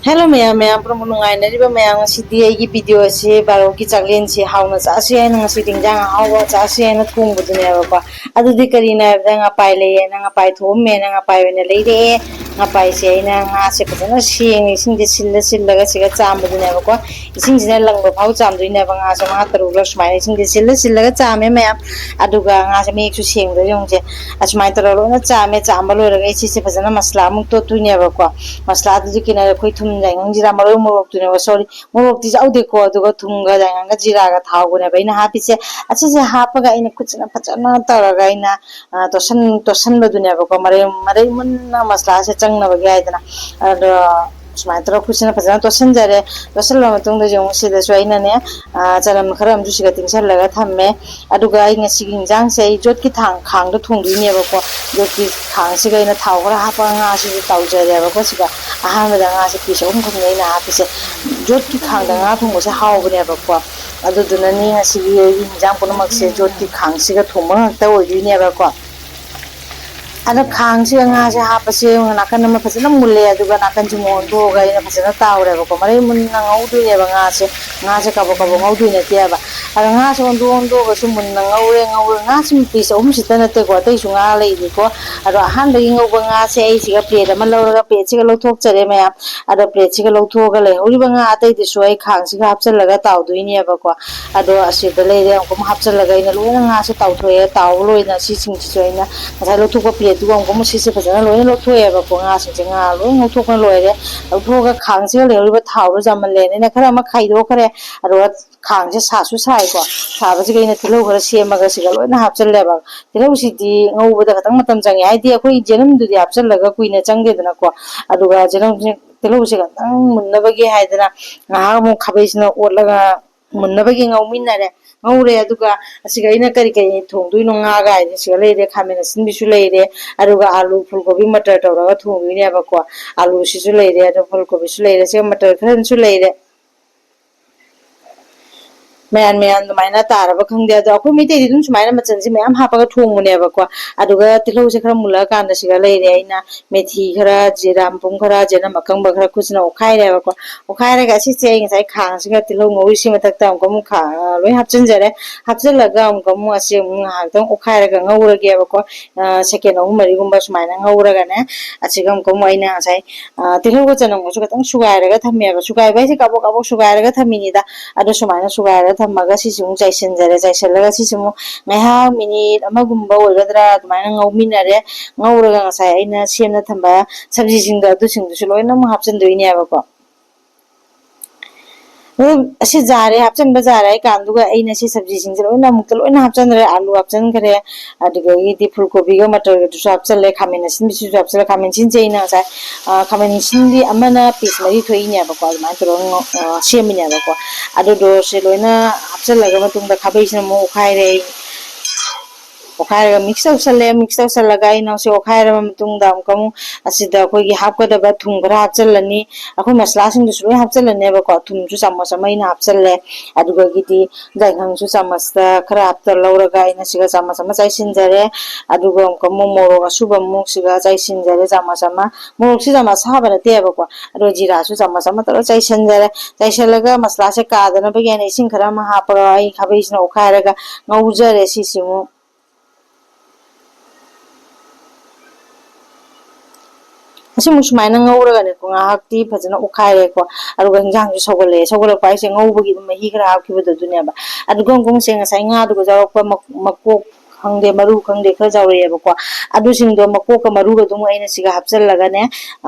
Hello ma'am, ma'am from Munungai na riba ma'am city ay video si baro ki chaklin si how na sa si ay nga si tingjang how wa sa si ay na thung bu ne ba adu di kari na nga pai le na nga pai thom me na nga pai ne le de nga pai si ay na nga se pa na si ni sing de sil ga si ga cham bu ne ba sing sing lang ba phau cham du ne ba nga sa nga taru la smai sing de sil ga cham me ma'am adu ga nga sa me su sing de yong je asmai taru na cham me cham ba lo ga si se pa na masla mu to tu ne ba masla du ki na khoi thum जाएंगे जीरा मरो मोरक तुने वो sorry मोरक ती जाऊ देखो अदुगा थुंगा जाएंगे जीरा का थाव गुने भाई ना हापी से अच्छे से हाप का इन्हें कुछ ना पचना तोरगा इना तो सन बदुने बको मरे मरे मुन्ना मसला से चंग ना बगया इतना और Smart kuchina phajana tosan jare tosal la matung da jong sida swaina ne charam kharam ju siga tingsar laga thamme aduga ai ngasi gingjang sei jot ki khang da thung dui ne ba ko jot ki khang siga ina thau ra ha pa nga si tau jare ba ko siga aha ma da nga si pi so khum ne na ha pi se jot ki khang da nga thung mo se hau ne ba ko adu duna ni ngasi gingjang puno mak se jot ki khang siga thung ma ta oi dui ne ba ko ada khang si nga se ha pa se nakan ma phasana mulle aduga nakan ju mon do ga ina phasana taw re ko mare mun na ngau du ne ba nga se ka bo ngau du ne te ba ada nga se on do ga su mun na ngau nga sim pi so um sita na te ko te su nga le di ko ada han da ngau ba nga se ai si ga plate ma lo ga plate si ga lo thok chare ma ada plate si ga lo thok ga le uri ba nga tai di su ai khang si ga hap chal laga taw du ne ba ko ado asi da le re ko hap chal laga ina lo nga se taw thoe taw lo ina si sing si ina sa lo thok plate du ko mo si se phajana loi lo thoe ba ko nga sing nga loi ngo thok na loi re lo thok ga khang se le ri ba thaw ro jam le ne na khara ma khai do khare aro khang se sa su sai ko sa ba ji ga ina thilo khara se ma ga si ga loi na hap chal le ba thilo si di ngo ba da katang matam chang ai di khoi jenam du di hap chal laga kuina chang de na ko adu ga jenam thilo si ga tang mun na ba ge hai da na nga mo khabai sina ot laga mun na ba ge ngau min na re ngauरे अदुगा असिगा इना करी करी थोंदुइ नोंगा गाय सिगा लेरे खामेन सिन बिसु लेरे अदुगा आलू फुलकोबी मटर तौरगा थोंदुइ ने बको आलू सिसु लेरे अदु फुलकोबी सु लेरे से मटर खरन सु लेरे मैन मैन दुमाइना तारबा खंगदे अदु अखोय मिते दि दुम सुमाइना मचन सि मैम हापागा थोंगुने बको अदुगा तिलौ से खरा मुला कान सिगा लेरे आइना मेथी खरा जिरा पुंग खरा जेना मकंग बखरा कुछना ओखाइ रे बको ओखाइ रे गा सि से ngai khang सिगा तिलौ ngoi सि मथक ता हमको मु खा लोइ हापचन जरे हापचन लगा हमको मु असे मु हातम ओखाइ रे गा ngौरगे बको सेकेंड अहु मरि गुम्बा सुमाइना ngौरगा ने असिगा हमको मु आइना sai तिलौ को चनम को सुगा तंग सुगाइ रे गा थमे बा सुगाइ बाइ से काबो काबो सुगाइ रे गा थमिनि दा अदु सुमाइना सुगाइ रे थमगा सिसुं जाइसन जरे जाइसलगा सिसुं मैहा minute अमगुम्बा ओइगद्रा दुमाइना ngौमिनरे ngौरगा ngasai aina semna thamba sabji jingda du singdu loina mu hapchen duini abako असे जारे हापचन बजारे कांदुगा एना से सब्जी सिंग लोइना मुक लोइना हापचन रे आलू हापचन करे अदिगा इदि फुलकोबी गा मटर गा दुसु हापचन ले खामेन सिन बिसु हापचन खामेन सिन जेना सा खामेन सिन दि अमना पीस मरि थोइने बको मा तरो सेमिने बको अदो दो से लोइना हापचन लगा मतुंग दा खाबैसिन मो खाइ रे ओखाइरगा मिक्स आउट लगा इना से ओखाइर मतुंग दा हमकम असिदा खोगी हापकदबा थुम खरा हापचलनी अखोय मसला सिंग दुसु हापचलने बको थुम जु चम्मच मैना हापचलले अदुगा गिदि जायखं जु चम्मच दा खरा हापतर लौरगा इना सिगा चम्मच मा चाइसिन जरे अदुगा हमकम मोरो गा सुबम मुक सिगा चाइसिन जरे चम्मच मा मोरो सि चम्मच हाबना ते बको अदो जीरा सु चम्मच मा तर चाइसिन जरे चाइसलगा मसला से कादना बगेन इसिंग खरा मा हापरा आई खाबैसिन ओखाइरगा ngौजरे सिसिमु असे मुसमाइना ngौरगाने को ngahakti phajana ukhaire ko aruga hingjang ju sogole paise ngौबगी मही खरा हाबखिबद दुनेबा अदुगा गंग से ngasai nga दुगा जावप मको खंगदे मरु खंगदे खरा जावरेबको अदु सिंगदो मको का मरु गदुम आइना सिगा हापचल लगाने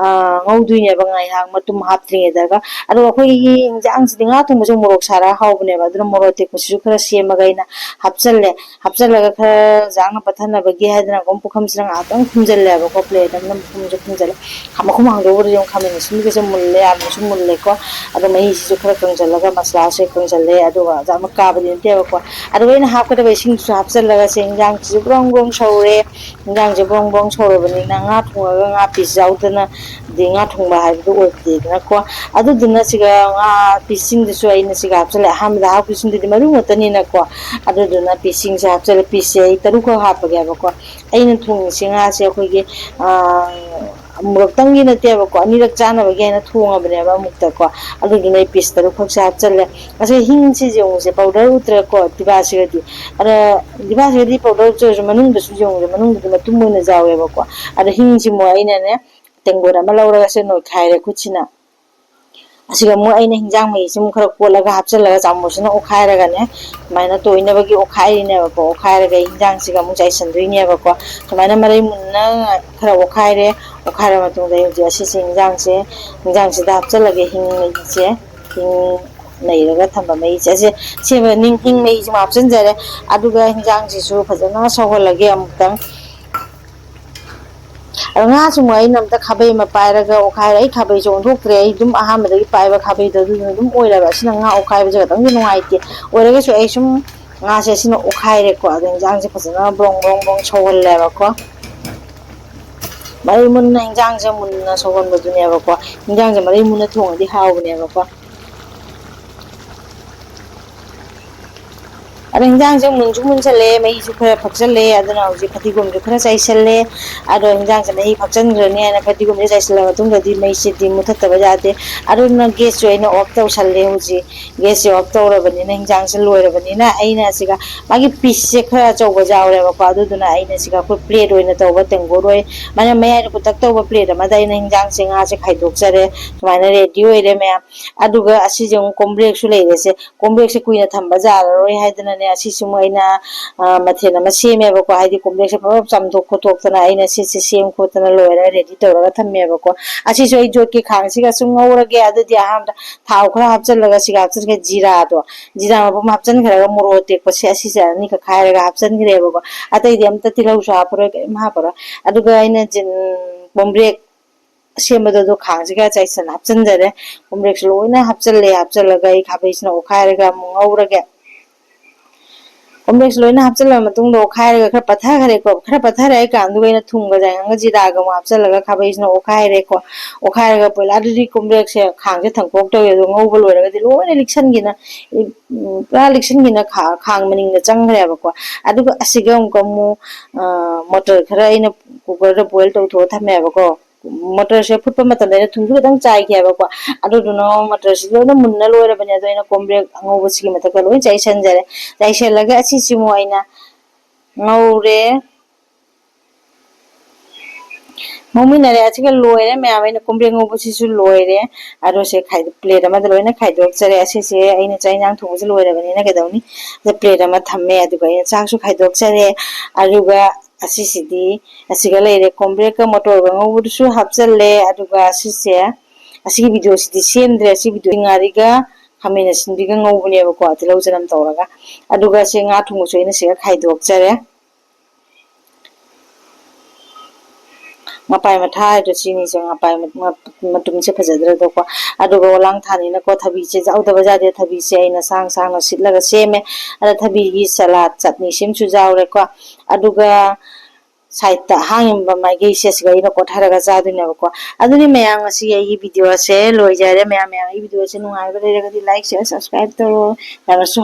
ngौदुइने बंगाइ हां मतुम हापत्रिङे दागा अदु अखोइ hingjang सिदिङा तुम जो मोरक सारा हावबनेबा अदु मोरक ते कुसु खरा सेमगाइना हापचल लगा खरा जांग पथना बगे हादना गम पुखम सिरंग आतंग खुमजल्ले बको प्लेट दम खुमजल्ले खामखु मांगदो जों खामेन सिन के मुल्ले आलू सु मुल्ले को अदु मही सु खरा कंजलगा मसला से कंजल्ले अदु जाम काबदि तेबको अदु वेन हापकदा बेसिंग सु हापचल लगा से इंगांग सु ब्रंग ब्रंग सौरे इंगांग जे ब्रंग ब्रंग सौरबनि ना nga थुंगा nga पिजाउदना दि nga थुंबा हाबदो ओदि ना को अदु दिना सिगा nga पिसिंग दसु आइना सिगा हापचल हमदा हाप पिसिंग दि मरु मतनि ना को अदु दिना पिसिंग से हापचल पिसे तरु को हापगे बको आइना थुंग सिंगा से अखोगे ꯑꯃꯨꯔꯛꯇꯪꯒꯤ ꯅꯠꯇꯦꯕꯀꯣ ꯑꯅꯤꯔꯛ ꯆꯥꯅꯕꯒꯤ ꯍꯥꯏꯅ ꯊꯣꯡꯉꯕꯅꯦꯕ ꯑꯃꯨꯛꯇꯀꯣ ꯑꯗꯨꯗꯨꯅ ꯑꯩ ꯄꯤꯁ ꯇꯔꯨꯛ ꯈꯛꯁꯦ ꯍꯥꯞꯆꯜꯂꯦ ꯉꯁꯥꯏ ꯍꯤꯡꯁꯤꯁꯦ ꯌꯦꯡꯉꯨꯁꯦ ꯄꯥꯎꯗꯔ ꯎꯠꯇ꯭ꯔꯦꯀꯣ ꯗꯤꯕꯥꯁꯤꯒꯗꯤ ꯑꯗ ꯗꯤꯕꯥꯁꯤꯒꯗꯤ ꯄꯥꯎꯗꯔ ꯎꯠꯆꯔꯁꯨ ꯃꯅꯨꯡꯗꯁꯨ ꯌꯦꯡꯉꯨꯁꯦ ꯃꯅꯨꯡꯗꯗꯤ ꯃꯇꯨꯝ ꯑꯣꯏꯅ ꯌꯥꯎꯋꯦꯕꯀꯣ ꯑꯗ ꯍꯤꯡꯁꯤꯃꯨꯛ ꯑꯩꯅꯅꯦ ꯇꯦꯡꯀꯣꯠ ꯑꯃ ꯂꯧꯔꯒ ꯁꯦ ꯅꯣꯏꯈꯥꯏꯔꯦ ꯈꯨꯠꯁꯤꯅ ꯑꯁꯤꯒ ꯑꯃꯨꯛ ꯑꯩꯅ ꯍꯤꯟꯖꯥꯡ ꯃꯍꯤꯁꯤꯃꯨꯛ ꯈꯔ ꯀꯣꯠꯂꯒ ꯍꯥꯞꯆꯤꯜꯂꯒ ꯆꯥꯃꯨꯁꯤꯅ ꯑꯣꯠꯈꯥꯏꯔꯒꯅꯦ ꯁꯨꯃꯥꯏꯅ ꯇꯣꯏꯅꯕꯒꯤ ꯑꯣꯠꯈꯥꯏꯔꯤꯅꯦꯕꯀꯣ ꯑꯣꯠꯈꯥꯏꯔꯒ ꯍꯤꯟꯖꯥꯡꯁꯤꯒ ꯑꯃꯨꯛ ꯆꯥꯏꯁꯤꯟꯗꯣꯏꯅꯦꯕꯀꯣ ꯁꯨꯃꯥꯏꯅ ꯃꯔꯩ ꯃꯨꯟꯅ ꯈꯔ ꯑꯣꯠꯈꯥꯏꯔꯦ ꯑꯣꯠꯈꯥꯏꯔ ꯃꯇꯨꯡꯗ ꯍꯧꯖꯤꯛ ꯑꯁꯤꯁꯦ ꯍꯤꯟꯖꯥꯡꯁꯤꯗ ꯍꯥꯞꯆꯤꯜꯂꯒꯦ ꯍꯤꯡ ꯃꯍꯤꯁꯦ ꯍꯤꯡ ꯂꯩꯔꯒ ꯊꯝꯕ ꯃꯍꯤꯁꯦ ꯁꯦꯝꯕ ꯍꯤꯡ ꯃꯍꯤꯁꯤꯃ ꯍꯥꯞꯆꯤꯟꯖꯔꯦ ꯑꯗꯨꯒ ꯍꯤꯟꯖꯥꯡꯁꯤꯁꯨ ꯐꯖꯅ ꯁꯧꯍꯜꯂꯒꯦ ꯑꯃꯨꯛꯇꯪ ꯑꯗꯣ ꯉꯥꯁꯤꯃꯨꯛ ꯑꯩꯅ ꯑꯝꯇ ꯈꯥꯕꯩ ꯑꯃ ꯄꯥꯏꯔꯒ ꯑꯣꯠꯈꯥꯏꯔꯦ ꯑꯩ ꯈꯥꯕꯩꯁꯦ ꯑꯣꯟꯊꯣꯛꯇ꯭ꯔꯦ ꯑꯩ ꯑꯗꯨꯝ ꯑꯍꯥꯟꯕꯗꯒꯤ ꯄꯥꯏꯕ ꯈꯥꯕꯩꯗꯣ ꯑꯗꯨꯗꯨꯅ ꯑꯗꯨꯝ ꯑꯣꯏꯔꯕ ꯑꯁꯤꯅ ꯉꯥ ꯑꯣꯠꯈꯥꯏꯕꯁꯦ ꯈꯇꯪꯗꯤ ꯅꯨꯡꯉꯥꯏꯇꯦ ꯑꯣꯏꯔꯒꯁꯨ ꯑꯩ ꯁꯨꯝ ꯉꯥꯁꯦ ꯑꯁꯤꯅ ꯑꯣꯠꯈꯥꯏꯔꯦꯀꯣ ꯑꯗꯣ ꯍꯤꯟꯖꯥꯡꯁꯦ ꯐꯖꯅ ꯕ꯭ꯔꯣꯡ ꯕ꯭ꯔꯣꯡ ꯕ꯭ꯔꯣꯡ ꯁꯧꯍꯜꯂꯦꯕꯀꯣ ꯃꯔꯩ ꯃꯨꯟꯅ ꯍꯤꯟꯖꯥꯡꯁꯦ ꯃꯨꯟꯅ ꯁꯧꯍꯟꯕꯗꯨꯅꯦꯕꯀꯣ ꯍꯤꯟꯖꯥꯡꯁꯦ ꯃꯔꯩ ꯃꯨꯟꯅ ꯊꯣꯡꯉꯗꯤ ꯍꯥꯎꯕꯅꯦꯕꯀꯣ ꯑꯗꯣ ꯍꯤꯟꯖꯥꯡꯁꯦ ꯃꯨꯟꯁꯨ ꯃꯨꯟꯁꯜꯂꯦ ꯃꯍꯤꯁꯨ ꯈꯔ ꯐꯛꯆꯜꯂꯦ ꯑꯗꯨꯅ ꯍꯧꯖꯤꯛ ꯐꯗꯤꯒꯣꯝꯁꯨ ꯈꯔ ꯆꯥꯏꯁꯜꯂꯦ ꯑꯗꯣ ꯍꯤꯟꯖꯥꯡꯁꯦ ꯃꯍꯤ ꯐꯛꯆꯟꯈ꯭ꯔꯅꯤ ꯍꯥꯏꯅ ꯐꯗꯤꯒꯣꯝꯁꯦ ꯆꯥꯏꯁꯤꯜꯂ ꯃꯇꯨꯡꯗꯗꯤ ꯃꯩꯁꯤꯗꯤ ꯃꯨꯊꯠꯇꯕ ꯌꯥꯗꯦ ꯑꯗꯨꯅ ꯒꯦꯁꯁꯨ ꯑꯩꯅ ꯑꯣꯐ ꯇꯧꯁꯜꯂꯦ ꯍꯧꯖꯤꯛ ꯒꯦꯁꯁꯦ ꯑꯣꯐ ꯇꯧꯔꯕꯅꯤꯅ ꯍꯤꯟꯖꯥꯡꯁꯦ ꯂꯣꯏꯔꯕꯅꯤꯅ ꯑꯩꯅ ꯁꯤꯒ ꯃꯥꯒꯤ ꯄꯤꯁꯁꯦ ꯈꯔ ꯑꯆꯧꯕ ꯌꯥꯎꯔꯦꯕꯀꯣ ꯑꯗꯨꯗꯨꯅ ꯑꯩꯅ ꯁꯤꯒ ꯑꯩꯈꯣꯏ ꯄ꯭ꯂꯦꯠ ꯑꯣꯏꯅ ꯇꯧꯕ ꯇꯦꯡꯀꯣꯠ ꯃꯥꯅ ꯃꯌꯥꯏꯗ ꯄꯨꯇꯛ ꯇꯧꯕ ꯄ꯭ꯂꯦꯠ ꯑꯃꯗ ꯑꯩꯅ ꯍꯤꯟꯖꯥꯡꯁꯦ ꯉꯥꯁꯦ ꯈꯥꯏꯗꯣꯛꯆꯔꯦ ꯁꯨꯃꯥꯏꯅ ꯔꯦꯗꯤ ꯑꯣꯏꯔꯦ ꯃꯌꯥꯝ ꯑꯗꯨꯒ ꯑꯁꯤꯁꯦ ꯑꯃꯨꯛ ꯀꯣꯝꯕ꯭ꯔꯦꯛꯁꯨ ꯂꯩꯔꯦꯁꯦ ꯀꯣꯝꯕ꯭ꯔꯦꯛꯁꯦ ꯀꯨꯏꯅ ꯊꯝꯕ ꯌꯥꯔꯔꯣꯏ ꯍꯥꯏꯗꯅꯅꯦ ꯑꯁꯤꯁꯨ ꯑꯩꯅ ꯃꯊꯦꯜ ꯑꯃ ꯁꯦꯝꯃꯦꯕꯀꯣ ꯍꯥꯏꯗꯤ ꯀꯣꯝꯄ꯭ꯔꯦꯛꯁꯦ ꯄꯨꯂꯞ ꯆꯥꯝꯊꯣꯛ ꯈꯣꯠꯇꯣꯛꯇꯅ ꯑꯩꯅ ꯁꯤꯁꯦ ꯁꯦꯝ ꯈꯣꯠꯇꯅ ꯂꯣꯏꯔ ꯔꯦꯗꯤ ꯇꯧꯔꯒ ꯊꯝꯃꯦꯕꯀꯣ ꯑꯁꯤꯁꯨ ꯑꯩ ꯖꯣꯠꯀꯤ ꯈꯥꯡꯁꯤꯒ ꯁꯨꯝ ꯉꯧꯔꯒꯦ ꯑꯗꯨꯗꯤ ꯑꯍꯥꯟꯕꯗ ꯊꯥꯎ ꯈꯔ ꯍꯥꯞꯆꯤꯜꯂꯒ ꯁꯤꯒ ꯍꯥꯞꯆꯤꯟꯒꯦ ꯖꯤꯔꯥ ꯃꯄꯨꯝ ꯍꯥꯞꯆꯤꯟꯈ꯭ꯔꯒ ꯃꯣꯔꯣꯛ ꯑꯇꯦꯛꯄꯁꯦ ꯑꯁꯤꯁꯦ ꯑꯅꯤꯈꯛ ꯈꯥꯏꯔꯒ ꯍꯥꯞꯆꯤꯟꯈ꯭ꯔꯦꯕꯀꯣ ꯑꯇꯩꯗꯤ ꯑꯝꯇ ꯇꯤꯜꯍꯧꯁꯨ ꯍꯥꯞꯄꯔꯣꯏ ꯀꯔꯤꯝ ꯍꯥꯞꯄꯔꯣꯏ ꯑꯗꯨꯒ ꯑꯩꯅ ꯀꯣꯝꯕ꯭ꯔꯦꯛ ꯁꯦꯝꯕꯗꯣ ꯑꯗꯨ ꯈꯥꯡꯁꯤꯒ ꯍꯥꯞꯆꯤꯟꯖꯔꯦ ꯀꯣꯝꯕ꯭ꯔꯦꯛꯁꯨ ꯂꯣꯏꯅ ꯍꯥꯞꯆꯤꯜꯂꯦ ꯍꯥꯞꯆꯤꯜꯂꯒ ꯑꯩ ꯈꯥꯕꯩꯁꯤꯅ ꯑꯣꯠꯈꯥꯏꯔꯒ ꯑꯃꯨꯛ ꯉꯧꯔꯒꯦ ꯀꯣꯝꯕ꯭ꯔꯦꯛꯁ ꯂꯣꯏꯅ ꯍꯥꯞꯆꯤꯜꯂꯕ ꯃꯇꯨꯡꯗ ꯑꯣꯠꯈꯥꯏꯔꯒ ꯈꯔ ꯄꯠꯊꯈ꯭ꯔꯦꯀꯣ ꯈꯔ ꯄꯠꯊꯔꯛꯑ ꯀꯥꯟꯗꯨꯒ ꯑꯩꯅ ꯊꯨꯝꯒ ꯌꯥꯏꯉꯪꯒ ꯖꯤꯔꯥꯒ ꯑꯃꯨꯛ ꯍꯥꯞꯆꯤꯜꯂꯒ ꯈꯥꯕꯩꯁꯤꯅ ꯑꯣꯠꯈꯥꯏꯔꯦꯀꯣ ꯑꯣꯠꯈꯥꯏꯔꯒ ꯄꯣꯏꯂꯥꯗꯨꯗꯤ ꯀꯣꯝꯕ꯭ꯔꯦꯛꯁꯦ ꯈꯥꯡꯁꯦ ꯊꯥꯡꯇꯣꯛ ꯇꯧꯋꯦ ꯑꯗꯣ ꯉꯧꯕ ꯂꯣꯏꯔꯒꯗꯤ ꯂꯣꯏꯅ ꯂꯤꯛꯁꯟꯈꯤꯅ ꯄꯨꯔꯥ ꯂꯤꯛꯁꯟꯈꯤꯅ ꯈꯥꯡ ꯃꯅꯤꯡꯗ ꯆꯪꯈ꯭ꯔꯦꯕꯀꯣ ꯑꯗꯨꯒ ꯑꯁꯤꯒ ꯑꯃꯨꯛ ꯃꯣꯇꯣꯔ ꯈꯔ ꯑꯩꯅ ꯀꯨꯀꯔꯗ ꯕꯣꯏꯜ ꯇꯧꯊꯣꯛꯑ ꯊꯝꯃꯦꯕꯀꯣ ꯃꯣꯇꯣꯔꯁꯦ ꯐꯨꯠꯄ ꯃꯇꯝꯗ ꯑꯩꯅ ꯊꯨꯝꯁꯨ ꯈꯤꯇꯪ ꯆꯥꯏꯒꯦꯕꯀꯣ ꯑꯗꯨꯗꯨꯅ ꯃꯣꯇꯣꯔꯁꯤ ꯂꯣꯏꯅ ꯃꯨꯟꯅ ꯂꯣꯏꯔꯕꯅꯦ ꯑꯗꯣ ꯑꯩꯅ ꯀꯣꯝꯕ꯭ꯔꯦꯛ ꯑꯉꯧꯕꯁꯤꯒꯤ ꯃꯊꯛꯇ ꯂꯣꯏ ꯆꯥꯏꯁꯟꯖꯔꯦ ꯆꯥꯏꯁꯤꯜꯂꯒ ꯑꯁꯤꯁꯤꯃꯨꯛ ꯑꯩꯅ ꯉꯧꯔꯦ ꯉꯧꯃꯤꯟꯅꯔꯦ ꯑꯁꯤꯒ ꯂꯣꯏꯔꯦ ꯃꯌꯥꯝ ꯑꯩꯅ ꯀꯣꯝꯕ꯭ꯔꯦꯛ ꯉꯧꯕꯁꯤꯁꯨ ꯂꯣꯏꯔꯦ ꯑꯗꯣ ꯁꯦ ꯄ꯭ꯂꯦꯠ ꯑꯃꯗ ꯂꯣꯏꯅ ꯈꯥꯏꯗꯣꯛꯆꯔꯦ ꯑꯁꯤꯁꯦ ꯑꯩꯅ ꯆꯥꯛ ꯏꯟꯖꯥꯡ ꯊꯣꯡꯕꯁꯦ ꯂꯣꯏꯔꯕꯅꯤꯅ ꯀꯩꯗꯧꯅꯤ ꯄ꯭ꯂꯦꯠ ꯑꯃ ꯊꯝꯃꯦ ꯑꯗꯨꯒ ꯑꯩꯅ ꯆꯥꯛꯁꯨ ꯈꯥꯏꯗꯣꯛꯆꯔꯦ ꯑꯗꯨꯒ ꯑꯁꯤꯁꯤꯗꯤ ꯑꯁꯤꯒ ꯂꯩꯔꯦ ꯀꯣꯝꯕ꯭ꯔꯦꯛꯀ ꯃꯣꯇꯣꯔꯒ ꯉꯧꯕꯗꯨꯁꯨ ꯍꯥꯞꯆꯜꯂꯦ ꯑꯗꯨꯒ ꯁꯤꯁꯦ ꯑꯁꯤꯒꯤ ꯚꯤꯗꯤꯑꯣꯁꯤꯗꯤ ꯁꯦꯝꯗ꯭ꯔꯦ ꯑꯁꯤ ꯚꯤꯗꯤꯑꯣ ꯉꯥꯔꯤꯒ ꯈꯥꯃꯦꯟ ꯑꯁꯤꯟꯕꯤꯒ ꯉꯧꯕꯅꯦꯕꯀꯣ ꯇꯤꯜꯍꯧ ꯆꯅꯝ ꯇꯧꯔꯒ ꯑꯗꯨꯒ ꯁꯤ ꯉꯥ ꯊꯣꯡꯕꯁꯨ ꯑꯩꯅ ꯁꯤꯒ ꯈꯥꯏꯗꯣꯛꯆꯔꯦ ꯉꯄꯥꯏ ꯃꯊꯥ ꯍꯥꯏꯗꯣ ꯁꯤꯅꯤꯁꯦ ꯉꯄꯥꯏ ꯃꯇꯨꯝꯁꯦ ꯐꯖꯗ꯭ꯔꯗꯀꯣ ꯑꯗꯨꯒ ꯑꯣꯂꯥꯡ ꯊꯥꯅꯤꯅꯀꯣ ꯊꯕꯤꯁꯦ ꯌꯥꯎꯗꯕ ꯌꯥꯗꯦ ꯊꯕꯤꯁꯦ ꯑꯩꯅ ꯁꯥꯡꯅ ꯁꯤꯠꯂꯒ ꯁꯦꯝꯃꯦ ꯑꯗ ꯊꯕꯤꯒꯤ ꯁꯂꯥꯠ ꯆꯠꯅꯤ ꯁꯤꯃꯁꯨ ꯌꯥꯎꯔꯦꯀꯣ ꯑꯗꯨꯒ ꯁꯥꯏꯗꯠꯇ ꯍꯥꯡꯉꯤꯕ ꯃꯥꯏꯀꯩꯁꯦ ꯁꯤꯒ ꯑꯩꯅ ꯀꯣꯠꯊꯔꯒ ꯆꯥꯗꯣꯏꯅꯦꯕꯀꯣ ꯑꯗꯨꯗꯤ ꯃꯌꯥꯝ ꯉꯁꯤ ꯑꯩꯒꯤ ꯚꯤꯗꯤꯑꯣꯁꯦ ꯂꯣꯏꯖꯔꯦ ꯃꯌꯥꯝ ꯑꯩꯒꯤ ꯚꯤꯗꯤꯑꯣꯁꯦ ꯅꯨꯡꯉꯥꯏꯕ ꯂꯩꯔꯒꯗꯤ ꯂꯥꯏꯛ ꯁꯤꯌꯔ ꯁꯕꯁꯀ꯭ꯔꯥꯏꯕ ꯇꯧꯔꯣ ꯌꯥꯝꯅꯁꯨ